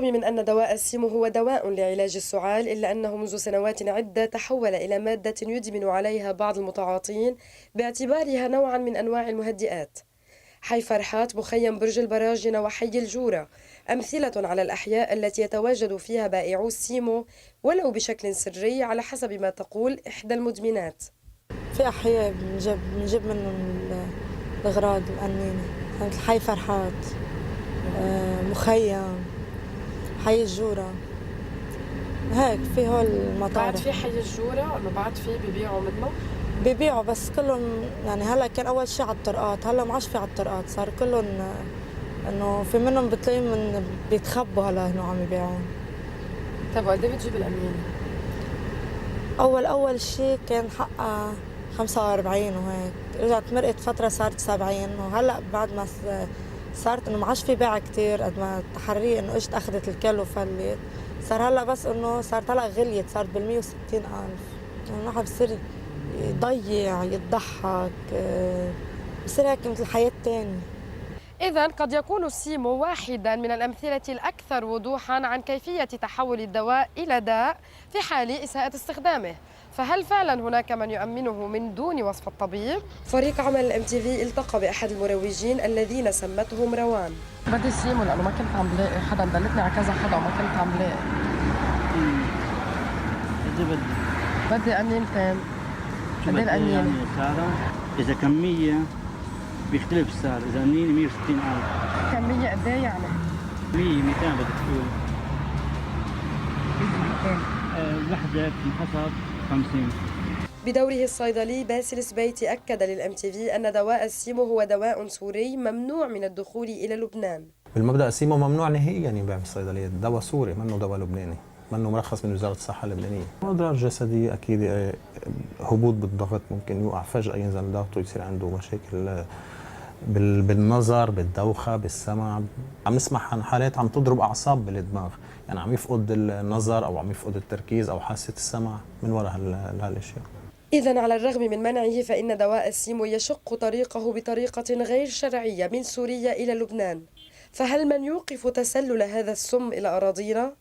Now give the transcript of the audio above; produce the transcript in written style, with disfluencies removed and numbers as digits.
الرغم من أن دواء السيمو هو دواء لعلاج السعال، إلا أنه منذ سنوات عدة تحول إلى مادة يدمن عليها بعض المتعاطين باعتبارها نوعا من أنواع المهدئات. حي فرحات، مخيم برج البراجنة، وحي الجورة أمثلة على الأحياء التي يتواجد فيها بائعو السيمو ولو بشكل سري على حسب ما تقول إحدى المدمنات. في أحياء بنجيب منهم الأغراض القنينة، مثل حي فرحات، مخيم، حي الجورة، هيك في هول المطارح. بعد في حي الجورة إنه بعد في ببيعوا منه؟ بيبيعوا بس كلهم يعني هلا كان أول شي على الطرقات، هلا ما عادش في على الطرقات، صار كلهم إنه في منهم بتلاقيهم من بيتخبوا هلا هنا عم يبيعون. طيب وقد إيه بتجيب الأمينة؟ أول شي كان حقها 45 وهيك، رجعت مرقت فترة صارت 70، وهلا بعد ما صارت إنه ما عادش في بيع كتير قد ما التحرية إنه إجت أخذت الكل وفلت، صار هلا بس إنه صارت هلا غليت، صارت بال160,000. يعني الواحد بصير يضيع يضحك، بصير هيك مثل الحياة التانية. إذن قد يكون السيمو واحدا من الأمثلة الأكثر وضوحا عن كيفية تحول الدواء إلى داء في حال إساءة استخدامه. فهل فعلا هناك من يؤمنه من دون وصف الطبيب؟ فريق عمل الام تي في التقى بأحد المروجين الذين سمتهم روان. بدي السيمو لأنه ما كنت عم بلاقي حدا، دلتني على كذا حدا وما كنت عم بلاقي. بدي أمينتين. قد ايه الأمينة؟ يعني سعرها إذا كمية بيختلف السعر، إذا أمينة 160,000. كمية قد ايه يعني؟ 100 200 بدك تقول. وحدة بتنحسب 50. بدوره الصيدلي باسل السبيتي أكد للام تي في أن دواء السيمو هو دواء سوري ممنوع من الدخول إلى لبنان. بالمبدأ السيمو ممنوع نهائيا ينباع بالصيدليات، دواء سوري منه دواء لبناني، منه مرخص من وزارة الصحة اللبنانية. أضرار جسدية أكيد، هبوط بالضغط، ممكن يوقع فجأة ينزل ضغطه، يصير عنده مشاكل بالنظر، بالدوخة، بالسمع. عم نسمع عن حالات عم تضرب أعصاب بالدماغ، يعني عم يفقد النظر أو عم يفقد التركيز أو حاسة السمع من وراء هالأشياء. إذن على الرغم من منعه فإن دواء السيمو يشق طريقه بطريقة غير شرعية من سوريا إلى لبنان. فهل من يوقف تسلل هذا السم إلى أراضينا؟